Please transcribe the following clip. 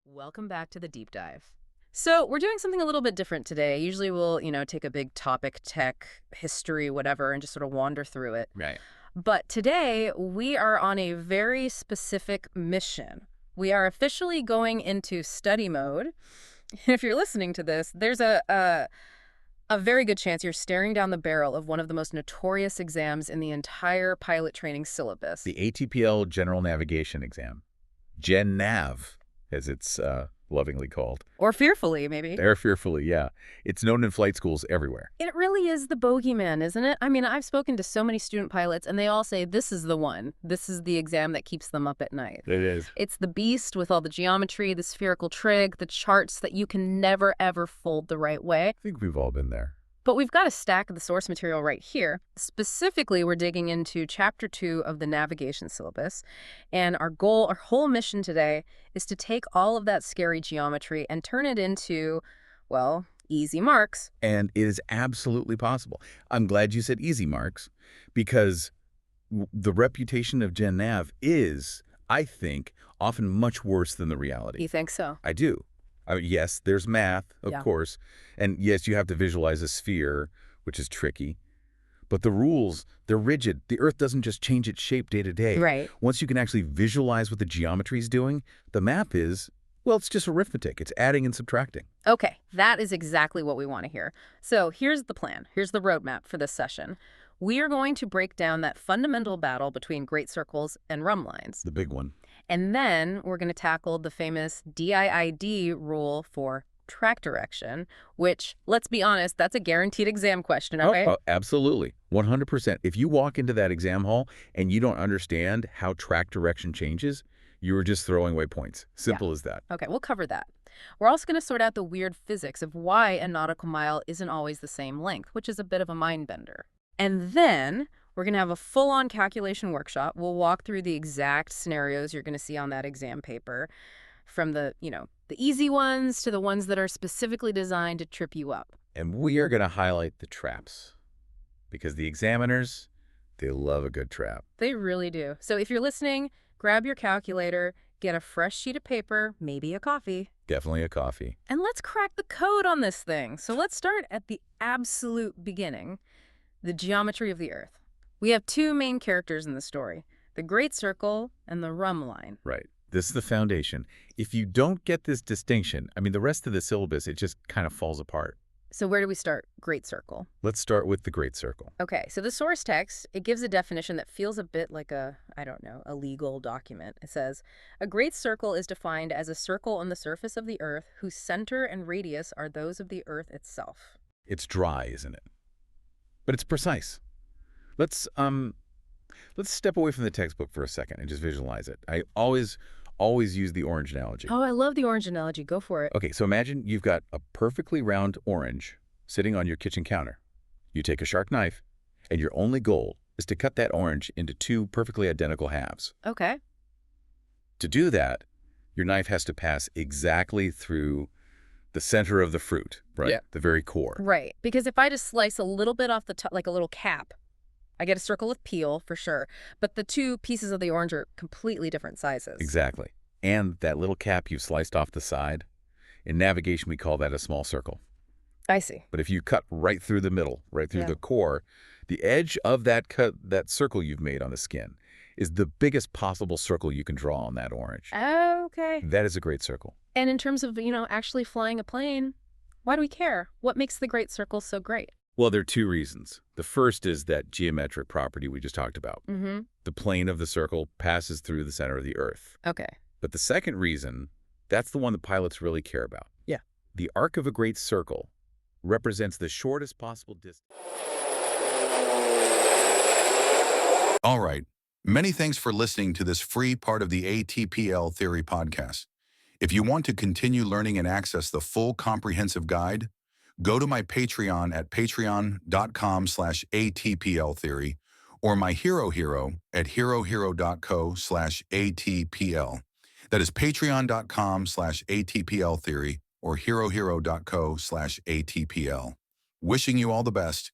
Welcome back to the deep dive. So we're doing something a little bit different today. Usually we'll, take a big topic, tech, history, whatever, and just sort of wander through it. Right. But today we are on a very specific mission. We are officially going into study mode. If you're listening to this, there's a very good chance you're staring down the barrel of one of the most notorious exams in the entire pilot training syllabus. The ATPL General Navigation Exam. Gen Nav, as it's lovingly called. Or fearfully, maybe. Or fearfully, yeah. It's known in flight schools everywhere. It really is the bogeyman, isn't it? I mean, I've spoken to so many student pilots, and they all say this is the one. This is the exam that keeps them up at night. It is. It's the beast with all the geometry, the spherical trig, the charts that you can never, ever fold the right way. I think we've all been there. But we've got a stack of the source material right here. Specifically, we're digging into Chapter 2 of the navigation syllabus. And our goal, our whole mission today, is to take all of that scary geometry and turn it into, well, easy marks. And it is absolutely possible. I'm glad you said easy marks, because the reputation of Gen Nav is, I think, often much worse than the reality. You think so? I do. I mean, yes, there's math, of course. And yes, you have to visualize a sphere, which is tricky. But the rules, they're rigid. The Earth doesn't just change its shape day to day. Right. Once you can actually visualize what the geometry is doing, the map is, well, it's just arithmetic. It's adding and subtracting. Okay, that is exactly what we want to hear. So here's the plan. Here's the roadmap for this session. We are going to break down that fundamental battle between great circles and rhumb lines. The big one. And then we're going to tackle the famous DIID rule for track direction, which, let's be honest, that's a guaranteed exam question, okay? Oh, absolutely. 100%. If you walk into that exam hall and you don't understand how track direction changes, you're just throwing away points. Simple as that. Okay, we'll cover that. We're also going to sort out the weird physics of why a nautical mile isn't always the same length, which is a bit of a mind bender. And then we're going to have a full-on calculation workshop. We'll walk through the exact scenarios you're going to see on that exam paper, from the easy ones to the ones that are specifically designed to trip you up. And we are going to highlight the traps, because the examiners, they love a good trap. They really do. So if you're listening, grab your calculator, get a fresh sheet of paper, maybe a coffee. Definitely a coffee. And let's crack the code on this thing. So let's start at the absolute beginning, the geometry of the Earth. We have two main characters in the story, the Great Circle and the Rhumb Line. Right. This is the foundation. If you don't get this distinction, I mean, the rest of the syllabus, it just kind of falls apart. So where do we start? Great Circle. Let's start with the Great Circle. Okay, so the source text, it gives a definition that feels a bit like a legal document. It says, a great circle is defined as a circle on the surface of the Earth whose center and radius are those of the Earth itself. It's dry, isn't it? But it's precise. Let's step away from the textbook for a second and just visualize it. I always use the orange analogy. Oh, I love the orange analogy. Go for it. Okay, so imagine you've got a perfectly round orange sitting on your kitchen counter. You take a sharp knife, and your only goal is to cut that orange into two perfectly identical halves. Okay. To do that, your knife has to pass exactly through the center of the fruit, right? Yeah. The very core. Right, because if I just slice a little bit off the top, like a little cap, I get a circle with peel, for sure. But the two pieces of the orange are completely different sizes. Exactly. And that little cap you've sliced off the side, in navigation we call that a small circle. I see. But if you cut right through the middle, right through the core, the edge of that circle you've made on the skin is the biggest possible circle you can draw on that orange. Okay. That is a great circle. And in terms of, actually flying a plane, why do we care? What makes the Great Circle so great? Well, there are two reasons. The first is that geometric property we just talked about. Mm-hmm. The plane of the circle passes through the center of the Earth. Okay. But the second reason, that's the one that pilots really care about. Yeah. The arc of a great circle represents the shortest possible distance. All right. Many thanks for listening to this free part of the ATPL Theory podcast. If you want to continue learning and access the full comprehensive guide, go to my Patreon at patreon.com/ATPLtheory or my Hero at herohero.co/ATPL. That is patreon.com/ATPLtheory or herohero.co/ATPL. Wishing you all the best